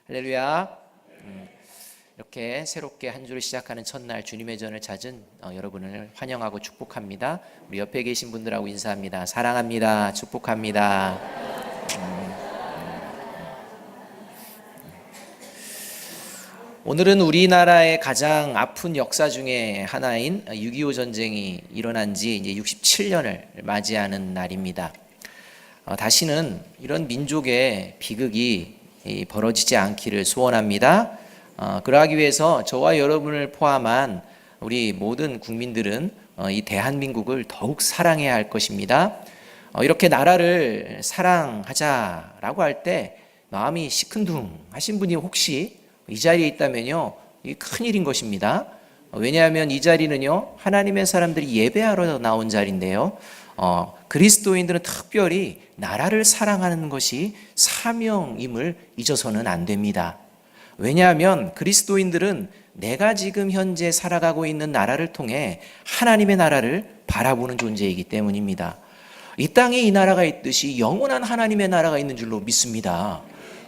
할렐루야. 이렇게 새롭게 한 주를 시작하는 첫날 주님의 전을 찾은 여러분을 환영하고 축복합니다. 우리 옆에 계신 분들하고 인사합니다. 사랑합니다. 축복합니다. 오늘은 우리나라의 가장 아픈 역사 중에 하나인 6.25 전쟁이 일어난 지 이제 67년을 맞이하는 날입니다. 다시는 이런 민족의 비극이 벌어지지 않기를 소원합니다. 그러하기 위해서 저와 여러분을 포함한 우리 모든 국민들은 이 대한민국을 더욱 사랑해야 할 것입니다. 이렇게 나라를 사랑하자라고 할 때 마음이 시큰둥하신 분이 혹시 이 자리에 있다면요, 이 큰일인 것입니다. 왜냐하면 이 자리는요, 하나님의 사람들이 예배하러 나온 자리인데요, 그리스도인들은 특별히 나라를 사랑하는 것이 사명임을 잊어서는 안 됩니다. 왜냐하면 그리스도인들은 내가 지금 현재 살아가고 있는 나라를 통해 하나님의 나라를 바라보는 존재이기 때문입니다. 이 땅에 이 나라가 있듯이 영원한 하나님의 나라가 있는 줄로 믿습니다.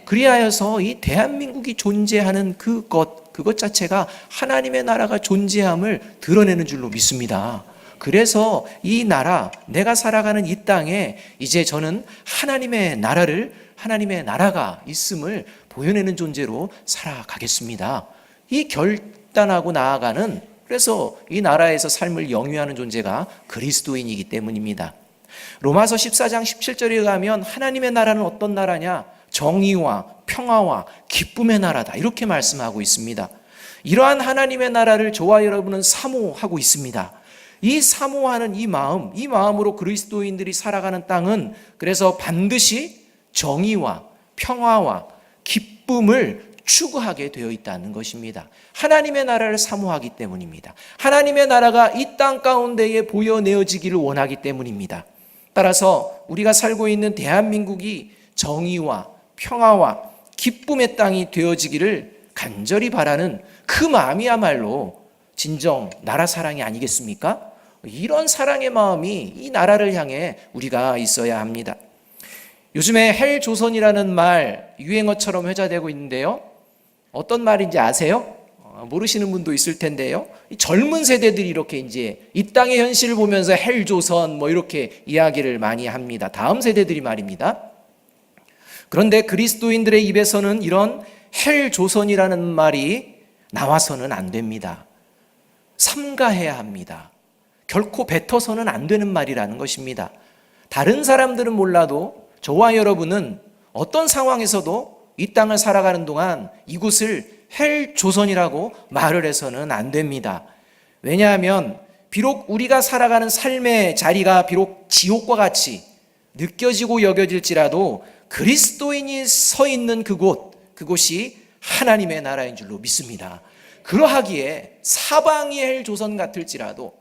그리하여서 이 대한민국이 존재하는 그것 자체가 하나님의 나라가 존재함을 드러내는 줄로 믿습니다. 그래서 이 나라, 내가 살아가는 이 땅에 이제 저는 하나님의 나라가 있음을 보여내는 존재로 살아가겠습니다. 이 결단하고 나아가는, 그래서 이 나라에서 삶을 영위하는 존재가 그리스도인이기 때문입니다. 로마서 14장 17절에 가면 하나님의 나라는 어떤 나라냐? 정의와 평화와 기쁨의 나라다, 이렇게 말씀하고 있습니다. 이러한 하나님의 나라를 저와 여러분은 사모하고 있습니다. 이 사모하는 이 마음으로 그리스도인들이 살아가는 땅은 그래서 반드시 정의와 평화와 기쁨을 추구하게 되어 있다는 것입니다. 하나님의 나라를 사모하기 때문입니다. 하나님의 나라가 이 땅 가운데에 보여내어지기를 원하기 때문입니다. 따라서 우리가 살고 있는 대한민국이 정의와 평화와 기쁨의 땅이 되어지기를 간절히 바라는 그 마음이야말로 진정 나라 사랑이 아니겠습니까? 이런 사랑의 마음이 이 나라를 향해 우리가 있어야 합니다. 요즘에 헬조선이라는 말 유행어처럼 회자되고 있는데요, 어떤 말인지 아세요? 모르시는 분도 있을 텐데요, 젊은 세대들이 이렇게 이제 이 땅의 현실을 보면서 헬조선 이렇게 이야기를 많이 합니다. 다음 세대들이 말입니다. 그런데 그리스도인들의 입에서는 이런 헬조선이라는 말이 나와서는 안 됩니다. 삼가해야 합니다. 결코 뱉어서는 안 되는 말이라는 것입니다. 다른 사람들은 몰라도 저와 여러분은 어떤 상황에서도 이 땅을 살아가는 동안 이곳을 헬조선이라고 말을 해서는 안 됩니다. 왜냐하면 비록 우리가 살아가는 삶의 자리가 비록 지옥과 같이 느껴지고 여겨질지라도 그리스도인이 서 있는 그곳이 하나님의 나라인 줄로 믿습니다. 그러하기에 사방이 헬조선 같을지라도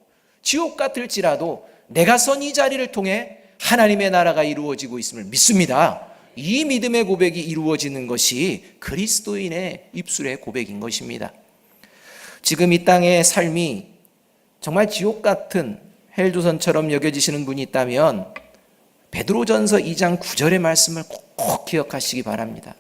지옥 같을지라도 내가 선 이 자리를 통해 하나님의 나라가 이루어지고 있음을 믿습니다. 이 믿음의 고백이 이루어지는 것이 그리스도인의 입술의 고백인 것입니다. 지금 이 땅의 삶이 정말 지옥 같은 헬조선처럼 여겨지시는 분이 있다면 베드로전서 2장 9절의 말씀을 꼭 기억하시기 바랍니다.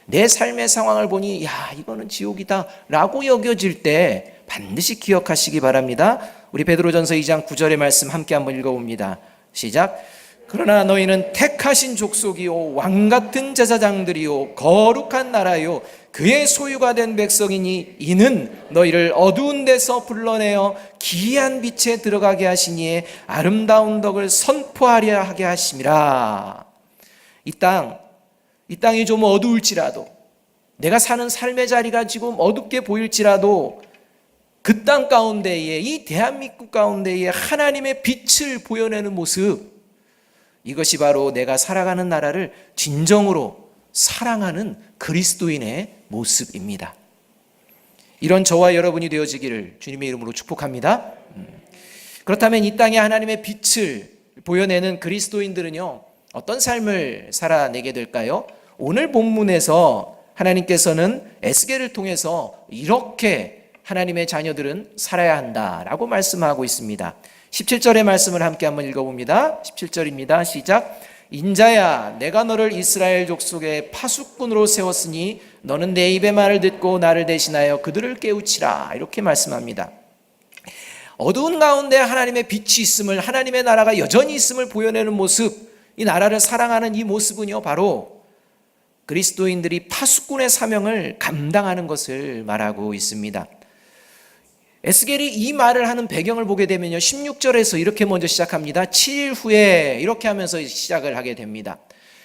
내 삶의 상황을 보니 이거는 지옥이다 라고 여겨질 때 반드시 기억하시기 바랍니다. 우리 베드로전서 2장 9절의 말씀 함께 한번 읽어봅니다. 시작. 그러나 너희는 택하신 족속이요 왕같은 제사장들이요 거룩한 나라요 그의 소유가 된 백성이니 이는 너희를 어두운 데서 불러내어 기이한 빛에 들어가게 하시니에 아름다운 덕을 선포하려 하게 하심이라. 이 땅이 좀 어두울지라도, 내가 사는 삶의 자리가 지금 어둡게 보일지라도 그 땅 가운데에, 이 대한민국 가운데에 하나님의 빛을 보여내는 모습, 이것이 바로 내가 살아가는 나라를 진정으로 사랑하는 그리스도인의 모습입니다. 이런 저와 여러분이 되어지기를 주님의 이름으로 축복합니다. 그렇다면 이 땅에 하나님의 빛을 보여내는 그리스도인들은요, 어떤 삶을 살아내게 될까요? 오늘 본문에서 하나님께서는 에스겔을 통해서 이렇게 하나님의 자녀들은 살아야 한다라고 말씀하고 있습니다. 17절의 말씀을 함께 한번 읽어봅니다. 17절입니다. 시작. 인자야, 내가 너를 이스라엘 족속의 파수꾼으로 세웠으니 너는 내 입의 말을 듣고 나를 대신하여 그들을 깨우치라. 이렇게 말씀합니다. 어두운 가운데 하나님의 빛이 있음을, 하나님의 나라가 여전히 있음을 보여내는 모습, 이 나라를 사랑하는 이 모습은요, 바로 그리스도인들이 파수꾼의 사명을 감당하는 것을 말하고 있습니다. 에스겔이 이 말을 하는 배경을 보게 되면요, 16절에서 이렇게 먼저 시작합니다. 7일 후에, 이렇게 하면서 시작을 하게 됩니다.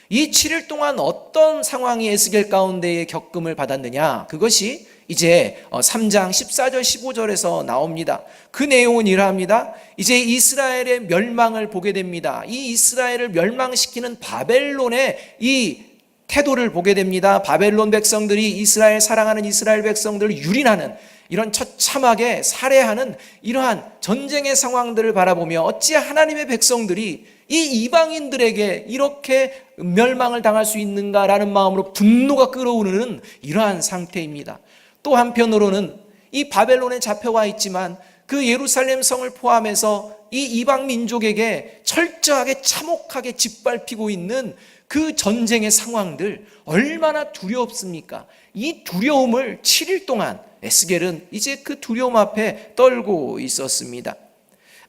이 7일 동안 어떤 상황이 에스겔 가운데에 겪음을 받았느냐, 그것이 이제 3장 14절 15절에서 나옵니다. 그 내용은 이러합니다. 이제 이스라엘의 멸망을 보게 됩니다. 이 이스라엘을 멸망시키는 바벨론의 이 태도를 보게 됩니다. 바벨론 백성들이 이스라엘, 사랑하는 이스라엘 백성들을 유린하는, 이런 처참하게 살해하는 이러한 전쟁의 상황들을 바라보며 어찌 하나님의 백성들이 이 이방인들에게 이렇게 멸망을 당할 수 있는가라는 마음으로 분노가 끓어오르는 이러한 상태입니다. 또 한편으로는 이 바벨론에 잡혀와 있지만 그 예루살렘 성을 포함해서 이 이방 민족에게 철저하게 참혹하게 짓밟히고 있는 그 전쟁의 상황들, 얼마나 두렵습니까? 이 두려움을 7일 동안 에스겔은 이제 그 두려움 앞에 떨고 있었습니다.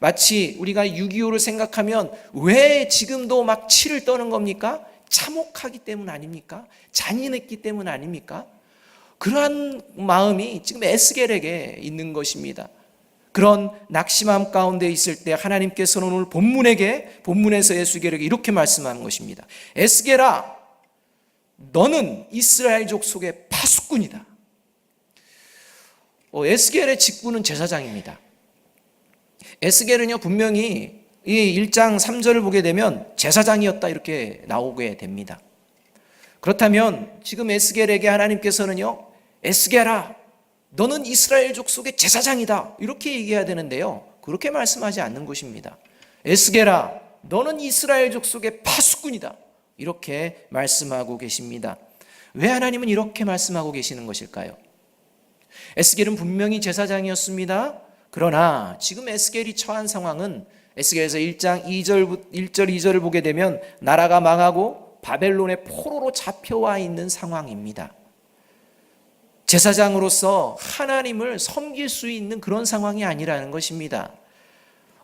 마치 우리가 6.25를 생각하면 왜 지금도 막 치를 떠는 겁니까? 참혹하기 때문 아닙니까? 잔인했기 때문 아닙니까? 그러한 마음이 지금 에스겔에게 있는 것입니다. 그런 낙심함 가운데 있을 때 하나님께서는 오늘 본문에서 에스겔에게 이렇게 말씀하는 것입니다. 에스겔아, 너는 이스라엘족 속의 파수꾼이다. 에스겔의 직분은 제사장입니다. 에스겔은요, 분명히 이 1장 3절을 보게 되면 제사장이었다 이렇게 나오게 됩니다. 그렇다면 지금 에스겔에게 하나님께서는요, 에스겔아, 너는 이스라엘족 속의 제사장이다 이렇게 얘기해야 되는데요, 그렇게 말씀하지 않는 것입니다. 에스겔아, 너는 이스라엘족 속의 파수꾼이다 이렇게 말씀하고 계십니다. 왜 하나님은 이렇게 말씀하고 계시는 것일까요? 에스겔은 분명히 제사장이었습니다. 그러나 지금 에스겔이 처한 상황은 에스겔에서 1장 1절 2절을 보게 되면 나라가 망하고 바벨론의 포로로 잡혀와 있는 상황입니다. 제사장으로서 하나님을 섬길 수 있는 그런 상황이 아니라는 것입니다.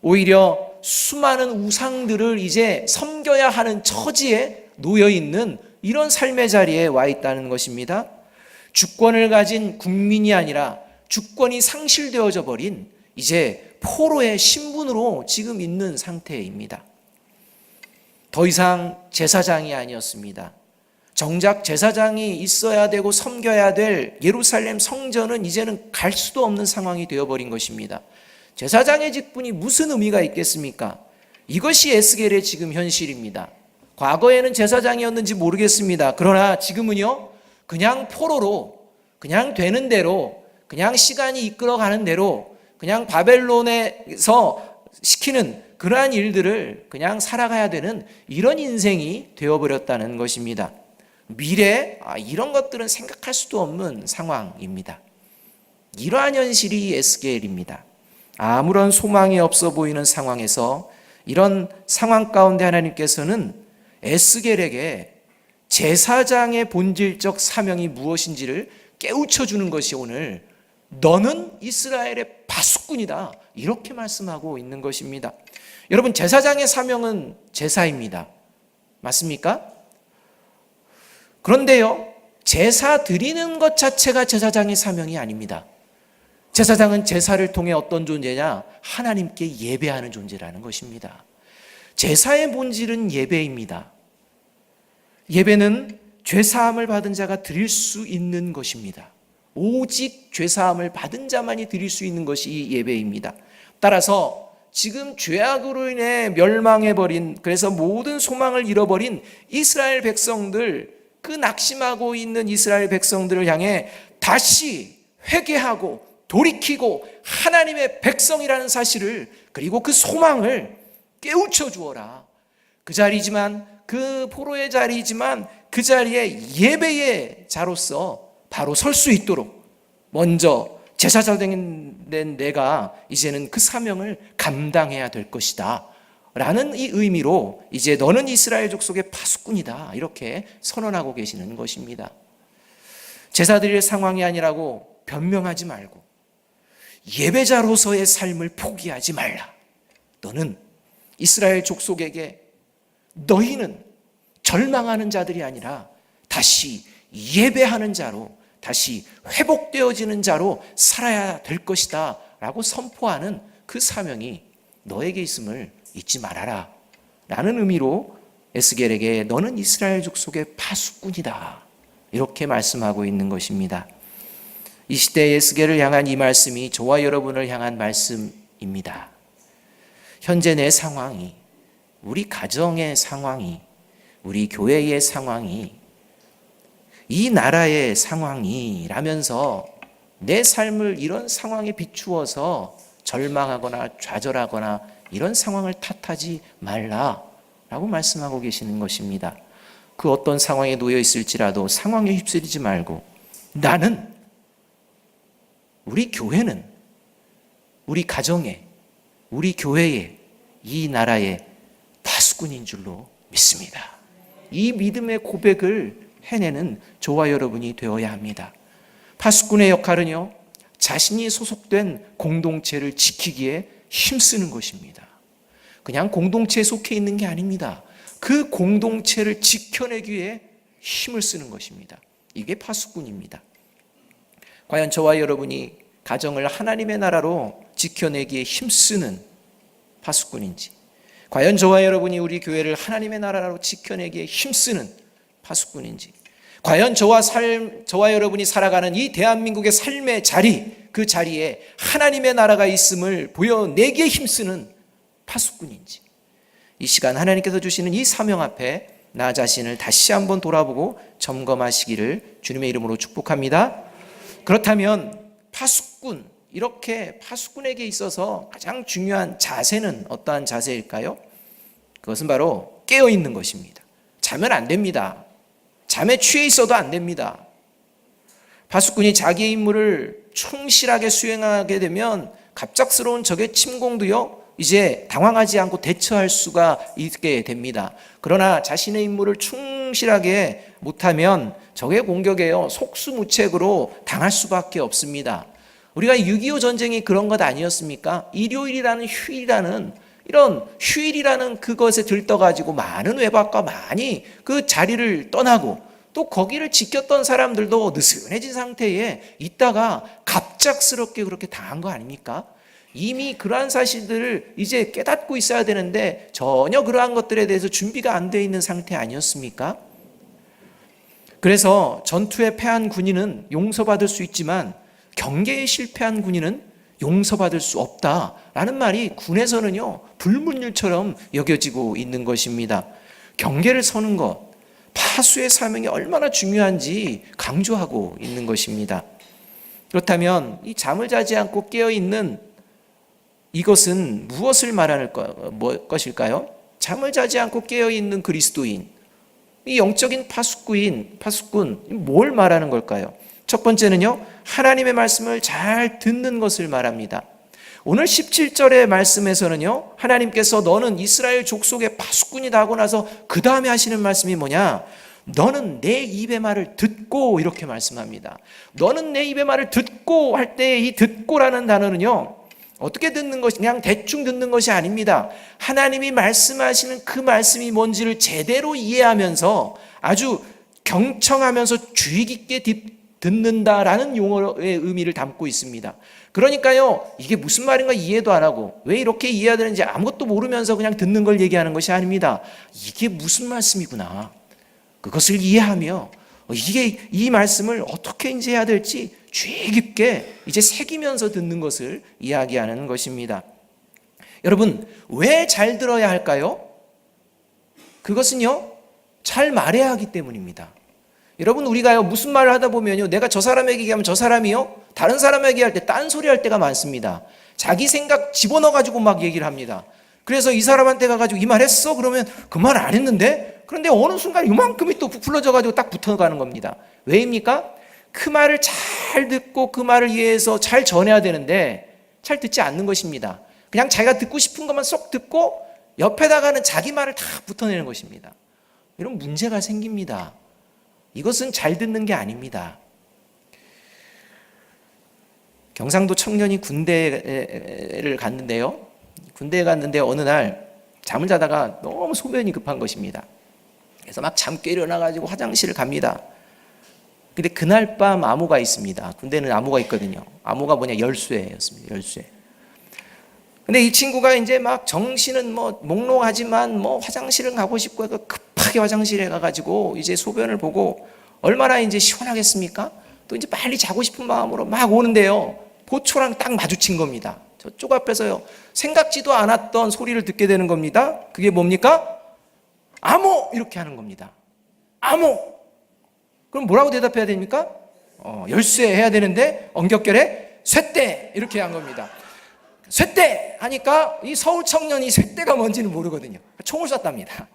오히려 수많은 우상들을 이제 섬겨야 하는 처지에 놓여 있는 이런 삶의 자리에 와 있다는 것입니다. 주권을 가진 국민이 아니라 주권이 상실되어져 버린 이제 포로의 신분으로 지금 있는 상태입니다. 더 이상 제사장이 아니었습니다. 정작 제사장이 있어야 되고 섬겨야 될 예루살렘 성전은 이제는 갈 수도 없는 상황이 되어버린 것입니다. 제사장의 직분이 무슨 의미가 있겠습니까? 이것이 에스겔의 지금 현실입니다. 과거에는 제사장이었는지 모르겠습니다. 그러나 지금은요, 그냥 포로로, 그냥 되는 대로, 그냥 시간이 이끌어가는 대로, 그냥 바벨론에서 시키는 그러한 일들을 그냥 살아가야 되는 이런 인생이 되어버렸다는 것입니다. 미래, 이런 것들은 생각할 수도 없는 상황입니다. 이러한 현실이 에스겔입니다. 아무런 소망이 없어 보이는 상황에서 이런 상황 가운데 하나님께서는 에스겔에게 제사장의 본질적 사명이 무엇인지를 깨우쳐주는 것이 오늘 너는 이스라엘의 파수꾼이다 이렇게 말씀하고 있는 것입니다. 여러분, 제사장의 사명은 제사입니다. 맞습니까? 그런데요, 제사 드리는 것 자체가 제사장의 사명이 아닙니다. 제사장은 제사를 통해 어떤 존재냐? 하나님께 예배하는 존재라는 것입니다. 제사의 본질은 예배입니다. 예배는 죄사함을 받은 자가 드릴 수 있는 것입니다. 오직 죄사함을 받은 자만이 드릴 수 있는 것이 이 예배입니다. 따라서 지금 죄악으로 인해 멸망해버린, 그래서 모든 소망을 잃어버린 이스라엘 백성들, 그 낙심하고 있는 이스라엘 백성들을 향해 다시 회개하고 돌이키고 하나님의 백성이라는 사실을, 그리고 그 소망을 깨우쳐 주어라. 그 자리지만, 그 포로의 자리이지만 그 자리에 예배의 자로서 바로 설 수 있도록 먼저 제사장 된 내가 이제는 그 사명을 감당해야 될 것이다 라는 이 의미로 이제 너는 이스라엘 족속의 파수꾼이다 이렇게 선언하고 계시는 것입니다. 제사 드릴 상황이 아니라고 변명하지 말고 예배자로서의 삶을 포기하지 말라. 너는 이스라엘 족속에게 너희는 절망하는 자들이 아니라 다시 예배하는 자로, 다시 회복되어지는 자로 살아야 될 것이다 라고 선포하는 그 사명이 너에게 있음을 잊지 말아라 라는 의미로 에스겔에게 너는 이스라엘 족속의 파수꾼이다 이렇게 말씀하고 있는 것입니다. 이 시대의 에스겔을 향한 이 말씀이 저와 여러분을 향한 말씀입니다. 현재 내 상황이, 우리 가정의 상황이, 우리 교회의 상황이, 이 나라의 상황이라면서 내 삶을 이런 상황에 비추어서 절망하거나 좌절하거나 이런 상황을 탓하지 말라라고 말씀하고 계시는 것입니다. 그 어떤 상황에 놓여 있을지라도 상황에 휩쓸리지 말고 나는, 우리 교회는, 우리 가정에, 우리 교회에, 이 나라의 파수꾼인 줄로 믿습니다. 이 믿음의 고백을 해내는 저와 여러분이 되어야 합니다. 파수꾼의 역할은요, 자신이 소속된 공동체를 지키기에 힘쓰는 것입니다. 그냥 공동체에 속해 있는 게 아닙니다. 그 공동체를 지켜내기 위해 힘을 쓰는 것입니다. 이게 파수꾼입니다. 과연 저와 여러분이 가정을 하나님의 나라로 지켜내기에 힘쓰는 파수꾼인지, 과연 저와 여러분이 우리 교회를 하나님의 나라로 지켜내기에 힘쓰는 파수꾼인지, 과연 저와 여러분이 살아가는 이 대한민국의 삶의 자리, 그 자리에 하나님의 나라가 있음을 보여내기에 힘쓰는 파수꾼인지, 이 시간 하나님께서 주시는 이 사명 앞에 나 자신을 다시 한번 돌아보고 점검하시기를 주님의 이름으로 축복합니다. 그렇다면 파수꾼, 이렇게 파수꾼에게 있어서 가장 중요한 자세는 어떠한 자세일까요? 그것은 바로 깨어있는 것입니다. 자면 안 됩니다. 잠에 취해 있어도 안 됩니다. 파수꾼이 자기의 임무를 충실하게 수행하게 되면 갑작스러운 적의 침공도요, 이제 당황하지 않고 대처할 수가 있게 됩니다. 그러나 자신의 임무를 충실하게 못하면 적의 공격에요, 속수무책으로 당할 수밖에 없습니다. 우리가 6.25 전쟁이 그런 것 아니었습니까? 일요일이라는 휴일이라는, 이런 휴일이라는 그것에 들떠가지고 많은 외박과 많이 그 자리를 떠나고 또 거기를 지켰던 사람들도 느슨해진 상태에 있다가 갑작스럽게 그렇게 당한 거 아닙니까? 이미 그러한 사실들을 이제 깨닫고 있어야 되는데 전혀 그러한 것들에 대해서 준비가 안 되어 있는 상태 아니었습니까? 그래서 전투에 패한 군인은 용서받을 수 있지만 경계에 실패한 군인은 용서받을 수 없다라는 말이 군에서는요, 불문율처럼 여겨지고 있는 것입니다. 경계를 서는 것, 파수의 사명이 얼마나 중요한지 강조하고 있는 것입니다. 그렇다면 이 잠을 자지 않고 깨어있는 이것은 무엇을 말하는 것일까요? 잠을 자지 않고 깨어있는 그리스도인, 이 영적인 파수꾼, 뭘 말하는 걸까요? 첫 번째는요, 하나님의 말씀을 잘 듣는 것을 말합니다. 오늘 17절의 말씀에서는요, 하나님께서 너는 이스라엘 족속의 파수꾼이다 하고 나서 그 다음에 하시는 말씀이 뭐냐? 너는 내 입의 말을 듣고, 이렇게 말씀합니다. 너는 내 입의 말을 듣고 할 때 이 듣고라는 단어는요, 어떻게 듣는 것이, 그냥 대충 듣는 것이 아닙니다. 하나님이 말씀하시는 그 말씀이 뭔지를 제대로 이해하면서 아주 경청하면서 주의 깊게 듣는다라는 용어의 의미를 담고 있습니다. 그러니까요, 이게 무슨 말인가 이해도 안 하고 왜 이렇게 이해해야 되는지 아무것도 모르면서 그냥 듣는 걸 얘기하는 것이 아닙니다. 이게 무슨 말씀이구나, 그것을 이해하며 이게 이 말씀을 어떻게 이제 해야 될지 주의 깊게 이제 새기면서 듣는 것을 이야기하는 것입니다. 여러분, 왜 잘 들어야 할까요? 그것은요, 잘 말해야 하기 때문입니다. 여러분, 우리가요, 무슨 말을 하다 보면요, 내가 저 사람에게 얘기하면 저 사람이요, 다른 사람에게 할 때 딴소리 할 때가 많습니다. 자기 생각 집어넣어가지고 막 얘기를 합니다. 그래서 이 사람한테 가가지고 이 말 했어? 그러면 그 말 안 했는데? 그런데 어느 순간 이만큼이 또 부풀러져가지고 딱 붙어가는 겁니다. 왜입니까? 그 말을 잘 듣고 그 말을 이해해서 잘 전해야 되는데 잘 듣지 않는 것입니다. 그냥 자기가 듣고 싶은 것만 쏙 듣고 옆에다가는 자기 말을 다 붙어내는 것입니다. 이런 문제가 생깁니다. 이것은 잘 듣는 게 아닙니다. 경상도 청년이 군대를 갔는데요. 군대에 갔는데 어느 날 잠을 자다가 너무 소변이 급한 것입니다. 그래서 막 잠 깨 일어나가지고 화장실을 갑니다. 근데 그날 밤 암호가 있습니다. 군대는 암호가 있거든요. 암호가 뭐냐? 열쇠였습니다. 열쇠. 근데 이 친구가 이제 막 정신은 뭐 몽롱하지만 뭐 화장실은 가고 싶고 해서 급하게 화장실에 가가지고 이제 소변을 보고 얼마나 이제 시원하겠습니까? 또 이제 빨리 자고 싶은 마음으로 막 오는데요. 보초랑 딱 마주친 겁니다. 저쪽 앞에서요. 생각지도 않았던 소리를 듣게 되는 겁니다. 그게 뭡니까? 암호! 이렇게 하는 겁니다. 암호! 그럼 뭐라고 대답해야 됩니까? 열쇠 해야 되는데 언격결에 쇠대! 이렇게 한 겁니다. 쇠대! 하니까 이 서울 청년이 쇠대가 뭔지는 모르거든요. 총을 쐈답니다.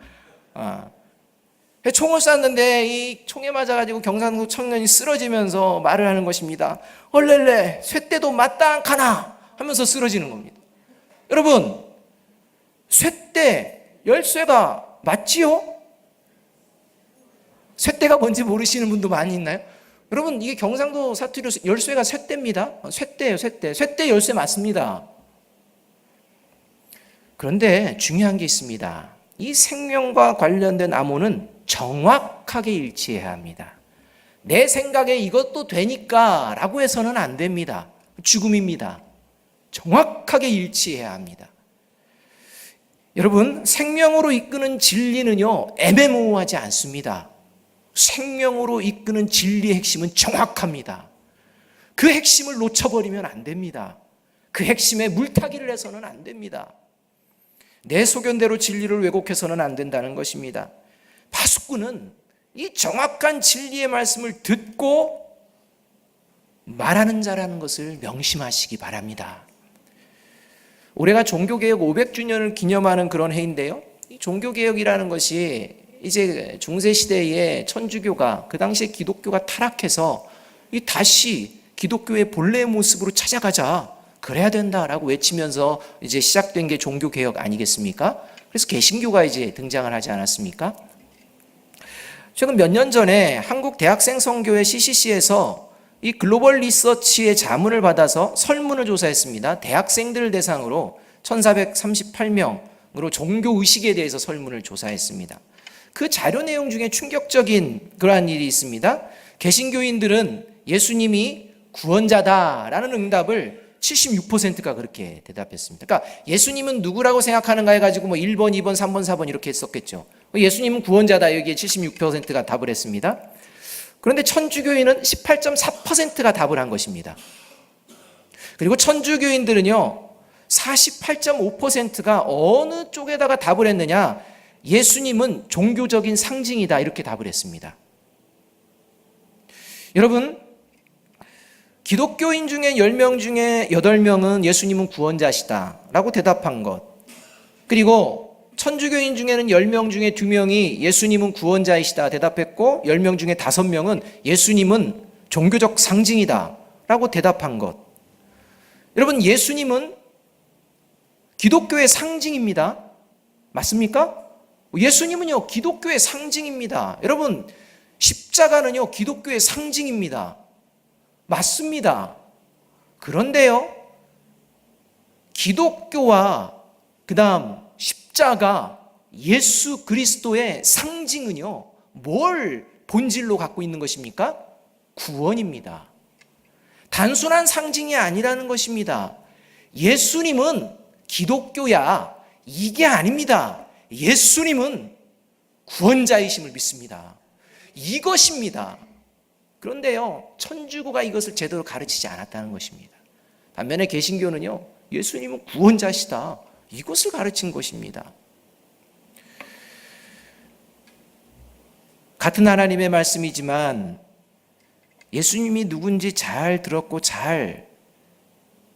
총을 쐈는데 이 총에 맞아가지고 경상도 청년이 쓰러지면서 말을 하는 것입니다. 얼렐레 쇠대도 맞다 않카나 하면서 쓰러지는 겁니다. 여러분, 쇠대 열쇠가 맞지요? 쇠대가 뭔지 모르시는 분도 많이 있나요? 여러분, 이게 경상도 사투리로 열쇠가 쇠대입니다. 쇠대예요, 쇠대. 쇠대 열쇠 맞습니다. 그런데 중요한 게 있습니다. 이 생명과 관련된 암호는 정확하게 일치해야 합니다. 내 생각에 이것도 되니까 라고 해서는 안 됩니다. 죽음입니다. 정확하게 일치해야 합니다. 여러분, 생명으로 이끄는 진리는요, 애매모호하지 않습니다. 생명으로 이끄는 진리의 핵심은 정확합니다. 그 핵심을 놓쳐버리면 안 됩니다. 그 핵심에 물타기를 해서는 안 됩니다. 내 소견대로 진리를 왜곡해서는 안 된다는 것입니다. 파수꾼은 이 정확한 진리의 말씀을 듣고 말하는 자라는 것을 명심하시기 바랍니다. 올해가 종교개혁 500주년을 기념하는 그런 해인데요. 이 종교개혁이라는 것이 이제 중세시대에 천주교가 그 당시에 기독교가 타락해서 이 다시 기독교의 본래의 모습으로 찾아가자, 그래야 된다라고 외치면서 이제 시작된 게 종교개혁 아니겠습니까? 그래서 개신교가 이제 등장을 하지 않았습니까? 최근 몇 년 전에 한국 대학생 선교회 CCC에서 이 글로벌 리서치의 자문을 받아서 설문을 조사했습니다. 대학생들 대상으로 1438명으로 종교의식에 대해서 설문을 조사했습니다. 그 자료 내용 중에 충격적인 그러한 일이 있습니다. 개신교인들은 예수님이 구원자다라는 응답을 76%가 그렇게 대답했습니다. 그러니까 예수님은 누구라고 생각하는가 해가지고 뭐 1번, 2번, 3번, 4번 이렇게 했었겠죠. 예수님은 구원자다, 여기에 76%가 답을 했습니다. 그런데 천주교인은 18.4%가 답을 한 것입니다. 그리고 천주교인들은요, 48.5%가 어느 쪽에다가 답을 했느냐, 예수님은 종교적인 상징이다, 이렇게 답을 했습니다. 여러분, 기독교인 중에 10명 중에 8명은 예수님은 구원자시다 라고 대답한 것, 그리고 천주교인 중에는 10명 중에 2명이 예수님은 구원자이시다 대답했고, 10명 중에 5명은 예수님은 종교적 상징이다 라고 대답한 것. 여러분, 예수님은 기독교의 상징입니다. 맞습니까? 예수님은요, 기독교의 상징입니다. 여러분, 십자가는요, 기독교의 상징입니다. 맞습니다. 그런데요, 기독교와 그 다음 십자가, 예수 그리스도의 상징은요, 뭘 본질로 갖고 있는 것입니까? 구원입니다. 단순한 상징이 아니라는 것입니다. 예수님은 기독교야, 이게 아닙니다. 예수님은 구원자이심을 믿습니다. 이것입니다. 그런데요, 천주교가 이것을 제대로 가르치지 않았다는 것입니다. 반면에 개신교는요, 예수님은 구원자시다, 이것을 가르친 것입니다. 같은 하나님의 말씀이지만 예수님이 누군지 잘 들었고 잘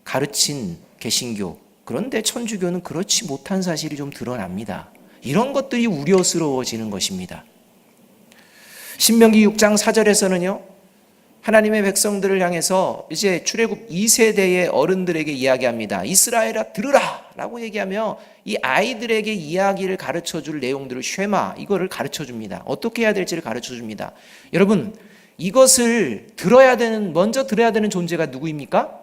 가르친 개신교, 그런데 천주교는 그렇지 못한 사실이 좀 드러납니다. 이런 것들이 우려스러워지는 것입니다. 신명기 6장 4절에서는요, 하나님의 백성들을 향해서 이제 출애굽 2세대의 어른들에게 이야기합니다. 이스라엘아 들으라 라고 얘기하며 이 아이들에게 이야기를 가르쳐줄 내용들을 쉐마, 이거를 가르쳐줍니다. 어떻게 해야 될지를 가르쳐줍니다. 여러분, 이것을 먼저 들어야 되는 존재가 누구입니까?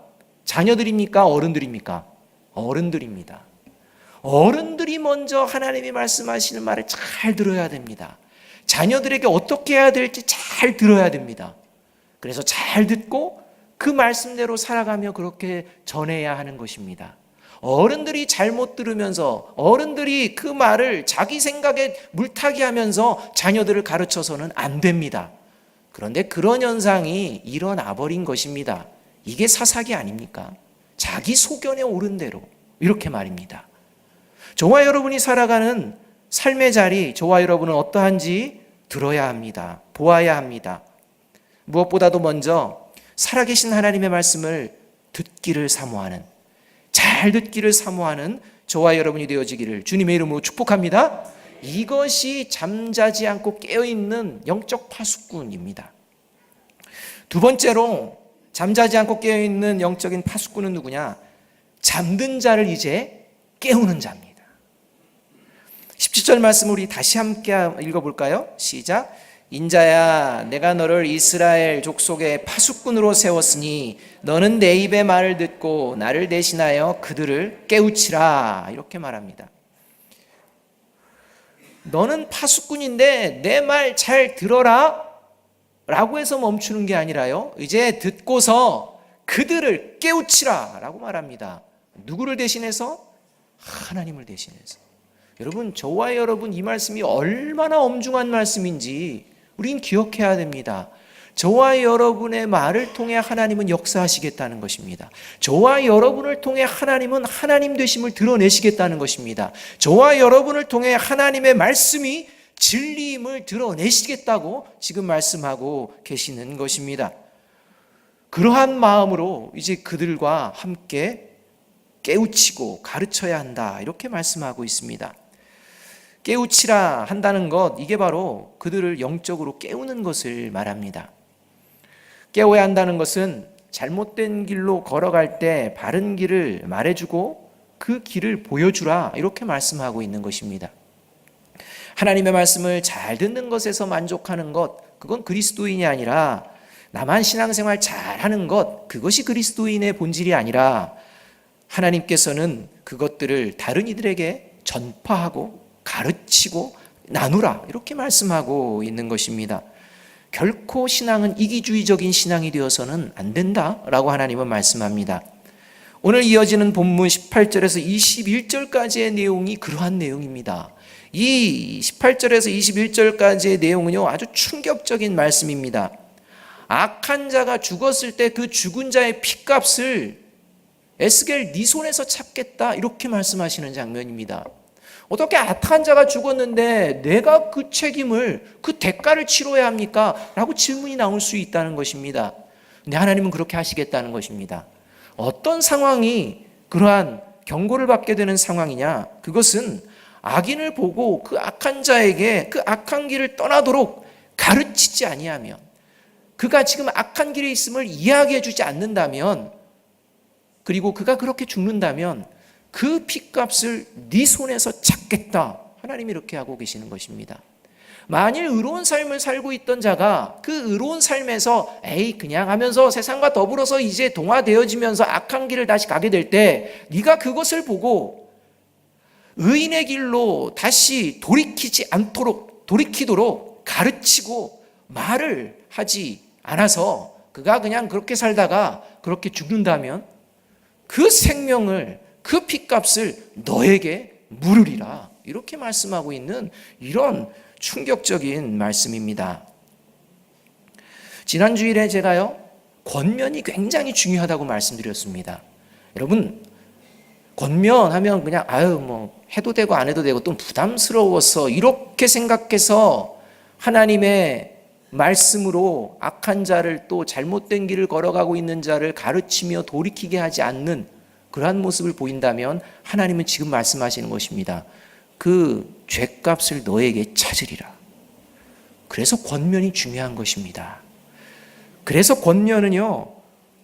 자녀들입니까? 어른들입니까? 어른들입니다. 어른들이 먼저 하나님이 말씀하시는 말을 잘 들어야 됩니다. 자녀들에게 어떻게 해야 될지 잘 들어야 됩니다. 그래서 잘 듣고 그 말씀대로 살아가며 그렇게 전해야 하는 것입니다. 어른들이 잘못 들으면서 어른들이 그 말을 자기 생각에 물타기 하면서 자녀들을 가르쳐서는 안 됩니다. 그런데 그런 현상이 일어나 버린 것입니다. 이게 사사기 아닙니까? 자기 소견에 오른 대로 이렇게 말입니다. 저와 여러분이 살아가는 삶의 자리, 저와 여러분은 어떠한지 들어야 합니다. 보아야 합니다. 무엇보다도 먼저 살아계신 하나님의 말씀을 듣기를 사모하는, 잘 듣기를 사모하는 저와 여러분이 되어지기를 주님의 이름으로 축복합니다. 이것이 잠자지 않고 깨어있는 영적 파수꾼입니다. 두 번째로 잠자지 않고 깨어있는 영적인 파수꾼은 누구냐? 잠든 자를 이제 깨우는 자입니다. 17절 말씀 우리 다시 함께 읽어볼까요? 시작. 인자야, 내가 너를 이스라엘 족속의 파수꾼으로 세웠으니 너는 내 입의 말을 듣고 나를 대신하여 그들을 깨우치라. 이렇게 말합니다. 너는 파수꾼인데 내 말 잘 들어라 라고 해서 멈추는 게 아니라요, 이제 듣고서 그들을 깨우치라 라고 말합니다. 누구를 대신해서? 하나님을 대신해서. 여러분, 저와 여러분 이 말씀이 얼마나 엄중한 말씀인지 우린 기억해야 됩니다. 저와 여러분의 말을 통해 하나님은 역사하시겠다는 것입니다. 저와 여러분을 통해 하나님은 하나님 되심을 드러내시겠다는 것입니다. 저와 여러분을 통해 하나님의 말씀이 진리임을 드러내시겠다고 지금 말씀하고 계시는 것입니다. 그러한 마음으로 이제 그들과 함께 깨우치고 가르쳐야 한다, 이렇게 말씀하고 있습니다. 깨우치라 한다는 것, 이게 바로 그들을 영적으로 깨우는 것을 말합니다. 깨워야 한다는 것은 잘못된 길로 걸어갈 때 바른 길을 말해주고 그 길을 보여주라, 이렇게 말씀하고 있는 것입니다. 하나님의 말씀을 잘 듣는 것에서 만족하는 것, 그건 그리스도인이 아니라, 나만 신앙생활 잘하는 것, 그것이 그리스도인의 본질이 아니라 하나님께서는 그것들을 다른 이들에게 전파하고 가르치고 나누라, 이렇게 말씀하고 있는 것입니다. 결코 신앙은 이기주의적인 신앙이 되어서는 안 된다라고 하나님은 말씀합니다. 오늘 이어지는 본문 18절에서 21절까지의 내용이 그러한 내용입니다. 이 18절에서 21절까지의 내용은요, 아주 충격적인 말씀입니다. 악한 자가 죽었을 때 그 죽은 자의 핏값을 에스겔 네 손에서 찾겠다, 이렇게 말씀하시는 장면입니다. 어떻게 악한 자가 죽었는데 내가 그 책임을, 그 대가를 치러야 합니까? 라고 질문이 나올 수 있다는 것입니다. 근데 하나님은 그렇게 하시겠다는 것입니다. 어떤 상황이 그러한 경고를 받게 되는 상황이냐? 그것은 악인을 보고 그 악한 자에게 그 악한 길을 떠나도록 가르치지 아니하면, 그가 지금 악한 길에 있음을 이야기해 주지 않는다면, 그리고 그가 그렇게 죽는다면 그 핏값을 네 손에서 찾겠다, 하나님이 이렇게 하고 계시는 것입니다. 만일 의로운 삶을 살고 있던 자가 그 의로운 삶에서 에이 그냥 하면서 세상과 더불어서 이제 동화되어지면서 악한 길을 다시 가게 될 때, 네가 그것을 보고 의인의 길로 다시 돌이키도록 가르치고 말을 하지 않아서 그가 그냥 그렇게 살다가 그렇게 죽는다면 그 생명을, 그 핏값을 너에게 물으리라, 이렇게 말씀하고 있는 이런 충격적인 말씀입니다. 지난 주일에 제가요, 권면이 굉장히 중요하다고 말씀드렸습니다. 여러분, 권면하면 그냥 뭐 해도 되고 안 해도 되고 또 부담스러워서 이렇게 생각해서 하나님의 말씀으로 악한 자를, 또 잘못된 길을 걸어가고 있는 자를 가르치며 돌이키게 하지 않는 그러한 모습을 보인다면 하나님은 지금 말씀하시는 것입니다. 그 죄값을 너에게 찾으리라. 그래서 권면이 중요한 것입니다. 그래서 권면은요,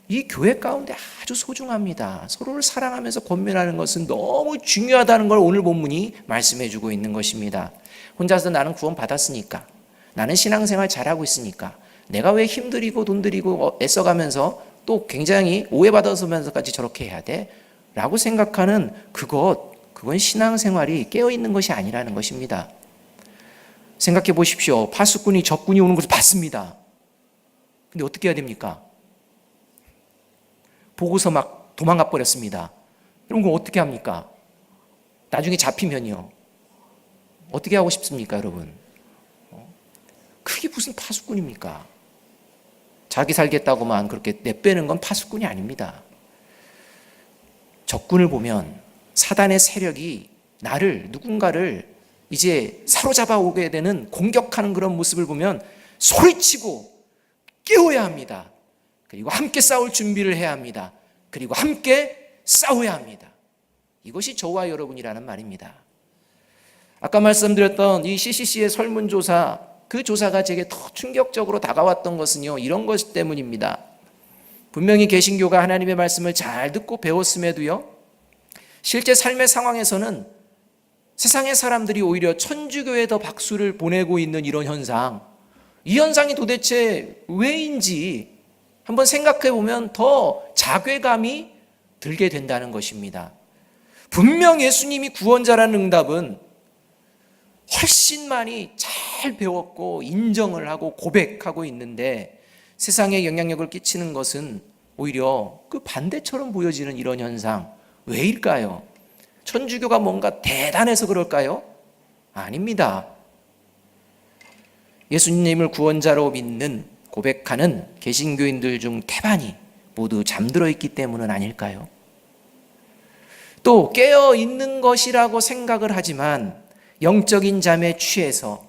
이 교회 가운데 아주 소중합니다. 서로를 사랑하면서 권면하는 것은 너무 중요하다는 걸 오늘 본문이 말씀해 주고 있는 것입니다. 혼자서 나는 구원 받았으니까, 나는 신앙생활 잘하고 있으니까, 내가 왜 힘들이고 돈 들이고 애써가면서 또 굉장히 오해받아서면서까지 저렇게 해야 돼? 라고 생각하는 그건 신앙생활이 깨어있는 것이 아니라는 것입니다. 생각해 보십시오. 파수꾼이 적군이 오는 것을 봤습니다. 근데 어떻게 해야 됩니까? 보고서 막 도망가 버렸습니다. 이런 거 어떻게 합니까? 나중에 잡히면요. 어떻게 하고 싶습니까, 여러분? 그게 무슨 파수꾼입니까? 자기 살겠다고만 그렇게 내빼는 건 파수꾼이 아닙니다. 적군을 보면 사단의 세력이 누군가를 이제 사로잡아 오게 되는 공격하는 그런 모습을 보면 소리치고 깨워야 합니다. 그리고 함께 싸울 준비를 해야 합니다. 그리고 함께 싸워야 합니다. 이것이 저와 여러분이라는 말입니다. 아까 말씀드렸던 이 CCC의 설문조사, 그 조사가 제게 더 충격적으로 다가왔던 것은요, 이런 것 때문입니다. 분명히 개신교가 하나님의 말씀을 잘 듣고 배웠음에도요, 실제 삶의 상황에서는 세상의 사람들이 오히려 천주교에 더 박수를 보내고 있는 이런 현상, 이 현상이 도대체 왜인지 한번 생각해 보면 더 자괴감이 들게 된다는 것입니다. 분명 예수님이 구원자라는 응답은 훨씬 많이 잘 배웠고 인정을 하고 고백하고 있는데, 세상에 영향력을 끼치는 것은 오히려 그 반대처럼 보여지는 이런 현상, 왜일까요? 천주교가 뭔가 대단해서 그럴까요? 아닙니다. 예수님을 구원자로 믿는, 고백하는 개신교인들 중 태반이 모두 잠들어 있기 때문은 아닐까요? 또 깨어 있는 것이라고 생각을 하지만 영적인 잠에 취해서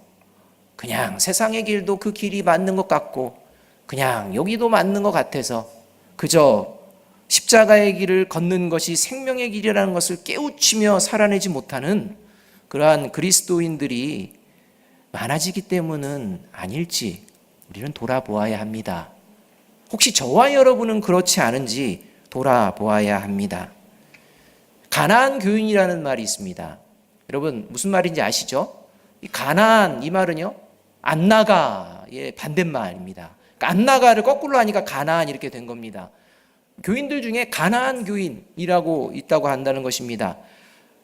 그냥 세상의 길도 그 길이 맞는 것 같고 그냥 여기도 맞는 것 같아서 그저 십자가의 길을 걷는 것이 생명의 길이라는 것을 깨우치며 살아내지 못하는 그러한 그리스도인들이 많아지기 때문은 아닐지 우리는 돌아보아야 합니다. 혹시 저와 여러분은 그렇지 않은지 돌아보아야 합니다. 가나안 교인이라는 말이 있습니다. 여러분 무슨 말인지 아시죠? 이 가나안, 이 말은요, 안 나가의 반대말입니다. 그러니까 안 나가를 거꾸로 하니까 가나안 이렇게 된 겁니다. 교인들 중에 가나안 교인이라고 있다고 한다는 것입니다.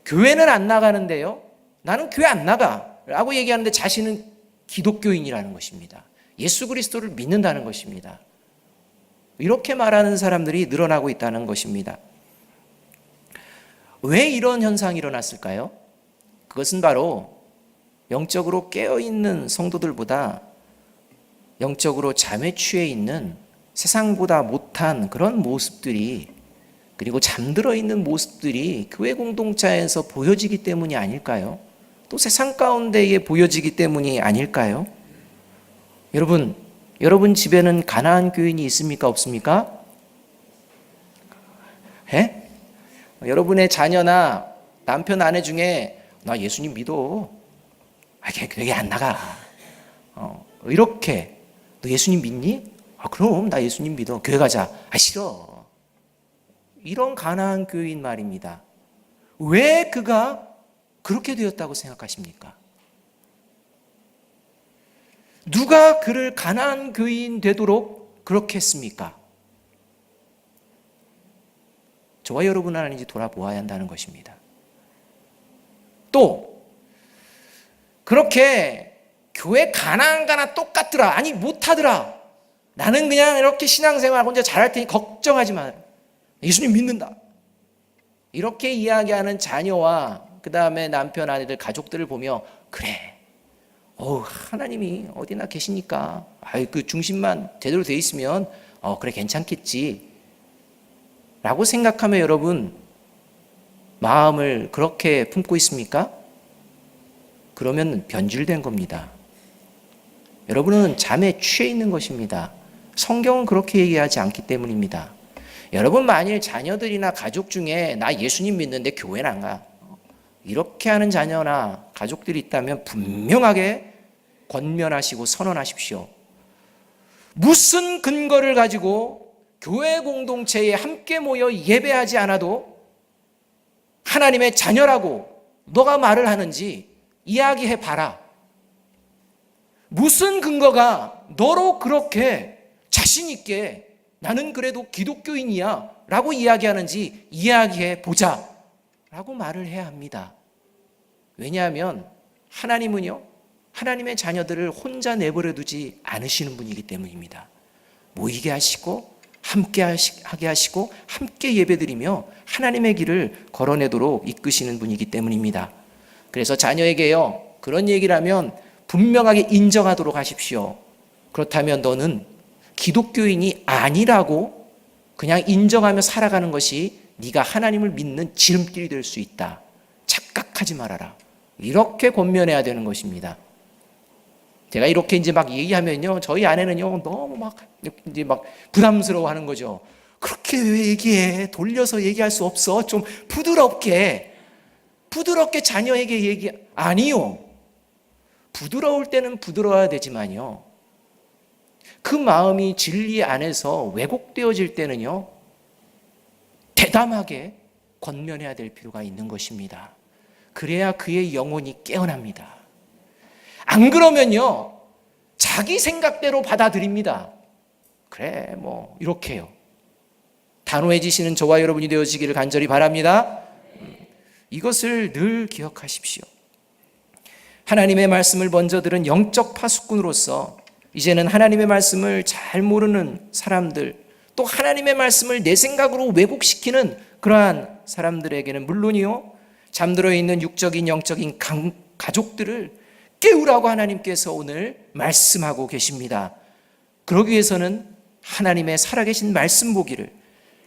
교회는 안 나가는데요, 나는 교회 안 나가 라고 얘기하는데 자신은 기독교인이라는 것입니다. 예수 그리스도를 믿는다는 것입니다. 이렇게 말하는 사람들이 늘어나고 있다는 것입니다. 왜 이런 현상이 일어났을까요? 그것은 바로 영적으로 깨어있는 성도들보다 영적으로 잠에 취해 있는 세상보다 못한 그런 모습들이, 그리고 잠들어 있는 모습들이 교회 공동체에서 보여지기 때문이 아닐까요? 또 세상 가운데에 보여지기 때문이 아닐까요? 여러분 집에는 가나안 교인이 있습니까? 없습니까? 예? 여러분의 자녀나 남편, 아내 중에 나 예수님 믿어. 걔 안 나가. 이렇게 너 예수님 믿니? 그럼 나 예수님 믿어. 교회 가자. 싫어. 이런 가나안 교인 말입니다. 왜 그가 그렇게 되었다고 생각하십니까? 누가 그를 가나안 교인 되도록 그렇게 했습니까? 저와 여러분은 아닌지 돌아보아야 한다는 것입니다. 또 그렇게 교회 가나 똑같더라, 아니 못하더라, 나는 그냥 이렇게 신앙생활 혼자 잘할 테니 걱정하지 마, 예수님 믿는다, 이렇게 이야기하는 자녀와 그 다음에 남편, 아내들, 가족들을 보며 그래, 하나님이 어디나 계시니까 그 중심만 제대로 돼 있으면 그래 괜찮겠지 라고 생각하며 여러분 마음을 그렇게 품고 있습니까? 그러면 변질된 겁니다. 여러분은 잠에 취해 있는 것입니다. 성경은 그렇게 얘기하지 않기 때문입니다. 여러분 만일 자녀들이나 가족 중에 나 예수님 믿는데 교회는 안 가, 이렇게 하는 자녀나 가족들이 있다면 분명하게 권면하시고 선언하십시오. 무슨 근거를 가지고 교회 공동체에 함께 모여 예배하지 않아도 하나님의 자녀라고 너가 말을 하는지 이야기해 봐라. 무슨 근거가 너로 그렇게 자신 있게 나는 그래도 기독교인이야 라고 이야기하는지 이야기해 보자 라고 말을 해야 합니다. 왜냐하면 하나님은요, 하나님의 자녀들을 혼자 내버려 두지 않으시는 분이기 때문입니다. 모이게 하시고 함께 하게 하시고 함께 예배드리며 하나님의 길을 걸어내도록 이끄시는 분이기 때문입니다. 그래서 자녀에게요, 그런 얘기를 하면 분명하게 인정하도록 하십시오. 그렇다면 너는 기독교인이 아니라고 그냥 인정하며 살아가는 것이 네가 하나님을 믿는 지름길이 될 수 있다. 착각하지 말아라. 이렇게 권면해야 되는 것입니다. 제가 이렇게 이제 막 얘기하면요, 저희 아내는요, 너무 막 부담스러워 하는 거죠. 그렇게 왜 얘기해? 돌려서 얘기할 수 없어? 좀 부드럽게 자녀에게 아니요. 부드러울 때는 부드러워야 되지만요, 그 마음이 진리 안에서 왜곡되어질 때는요, 대담하게 권면해야 될 필요가 있는 것입니다. 그래야 그의 영혼이 깨어납니다. 안 그러면요, 자기 생각대로 받아들입니다. 그래, 뭐 이렇게요. 단호해지시는 저와 여러분이 되어지기를 간절히 바랍니다. 이것을 늘 기억하십시오. 하나님의 말씀을 먼저 들은 영적 파수꾼으로서 이제는 하나님의 말씀을 잘 모르는 사람들, 또 하나님의 말씀을 내 생각으로 왜곡시키는 그러한 사람들에게는 물론이요, 잠들어 있는 육적인 영적인 가족들을 깨우라고 하나님께서 오늘 말씀하고 계십니다. 그러기 위해서는 하나님의 살아계신 말씀 보기를,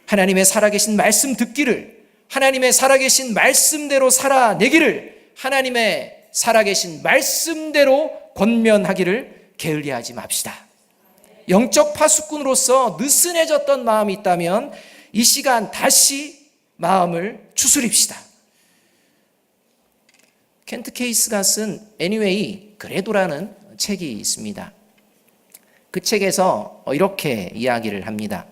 하나님의 살아계신 말씀 듣기를, 하나님의 살아계신 말씀대로 살아내기를, 하나님의 살아계신 말씀대로 권면하기를 게을리하지 맙시다. 영적 파수꾼으로서 느슨해졌던 마음이 있다면 이 시간 다시 마음을 추스립시다. 켄트 케이스가 쓴 Anyway, 그래도라는 책이 있습니다. 그 책에서 이렇게 이야기를 합니다.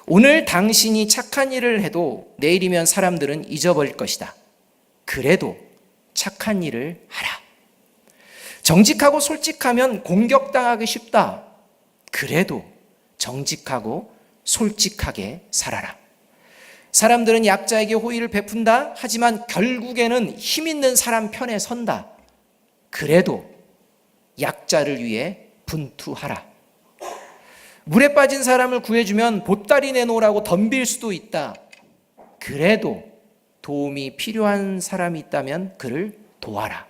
오늘 당신이 착한 일을 해도 내일이면 사람들은 잊어버릴 것이다. 그래도 착한 일을 하라. 정직하고 솔직하면 공격당하기 쉽다. 그래도 정직하고 솔직하게 살아라. 사람들은 약자에게 호의를 베푼다. 하지만 결국에는 힘 있는 사람 편에 선다. 그래도 약자를 위해 분투하라. 물에 빠진 사람을 구해주면 보따리 내놓으라고 덤빌 수도 있다. 그래도 도움이 필요한 사람이 있다면 그를 도와라.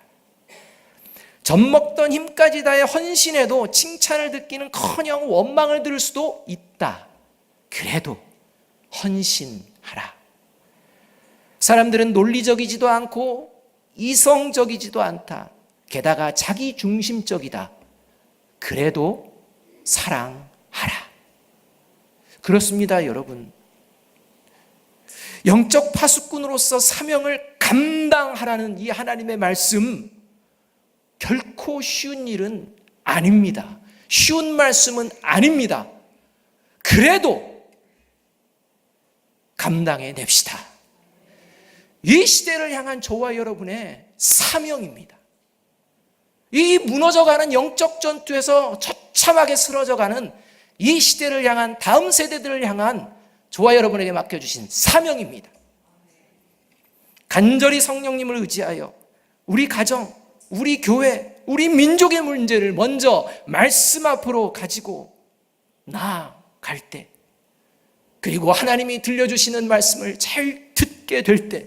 젖먹던 힘까지 다해 헌신해도 칭찬을 듣기는커녕 원망을 들을 수도 있다. 그래도 헌신하라. 사람들은 논리적이지도 않고 이성적이지도 않다. 게다가 자기중심적이다. 그래도 사랑하라. 그렇습니다, 여러분. 영적 파수꾼으로서 사명을 감당하라는 이 하나님의 말씀, 결코 쉬운 일은 아닙니다. 쉬운 말씀은 아닙니다. 그래도 감당해 냅시다. 이 시대를 향한 저와 여러분의 사명입니다. 이 무너져가는 영적 전투에서 처참하게 쓰러져가는 이 시대를 향한, 다음 세대들을 향한 저와 여러분에게 맡겨주신 사명입니다. 간절히 성령님을 의지하여 우리 가정, 우리 교회, 우리 민족의 문제를 먼저 말씀 앞으로 가지고 나아갈 때, 그리고 하나님이 들려주시는 말씀을 잘 듣게 될 때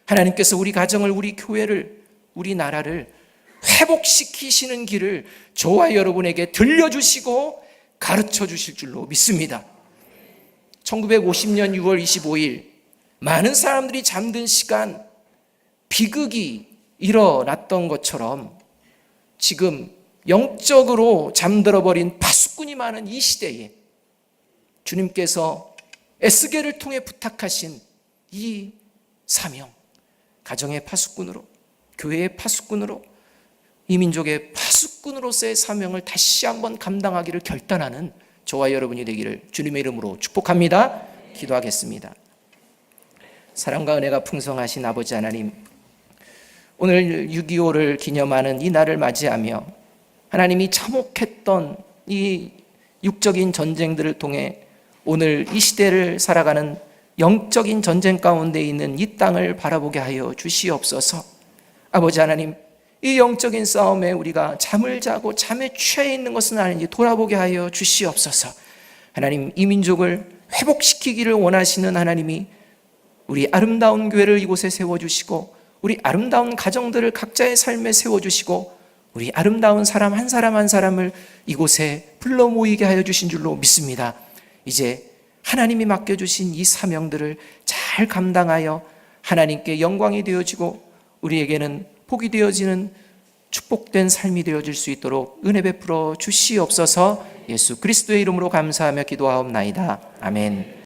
하나님께서 우리 가정을, 우리 교회를, 우리 나라를 회복시키시는 길을 저와 여러분에게 들려주시고 가르쳐 주실 줄로 믿습니다. 1950년 6월 25일 많은 사람들이 잠든 시간 비극이 일어났던 것처럼 지금 영적으로 잠들어버린 파수꾼이 많은 이 시대에 주님께서 에스겔을 통해 부탁하신 이 사명, 가정의 파수꾼으로, 교회의 파수꾼으로, 이 민족의 파수꾼으로서의 사명을 다시 한번 감당하기를 결단하는 저와 여러분이 되기를 주님의 이름으로 축복합니다. 기도하겠습니다. 사랑과 은혜가 풍성하신 아버지 하나님, 오늘 6.25를 기념하는 이 날을 맞이하며 하나님이 참혹했던 이 육적인 전쟁들을 통해 오늘 이 시대를 살아가는 영적인 전쟁 가운데 있는 이 땅을 바라보게 하여 주시옵소서. 아버지 하나님, 이 영적인 싸움에 우리가 잠을 자고 잠에 취해 있는 것은 아닌지 돌아보게 하여 주시옵소서. 하나님, 이 민족을 회복시키기를 원하시는 하나님이 우리 아름다운 교회를 이곳에 세워주시고, 우리 아름다운 가정들을 각자의 삶에 세워주시고, 우리 아름다운 사람 한 사람 한 사람을 이곳에 불러 모이게 하여 주신 줄로 믿습니다. 이제 하나님이 맡겨주신 이 사명들을 잘 감당하여 하나님께 영광이 되어지고 우리에게는 복이 되어지는 축복된 삶이 되어질 수 있도록 은혜 베풀어 주시옵소서. 예수 그리스도의 이름으로 감사하며 기도하옵나이다. 아멘.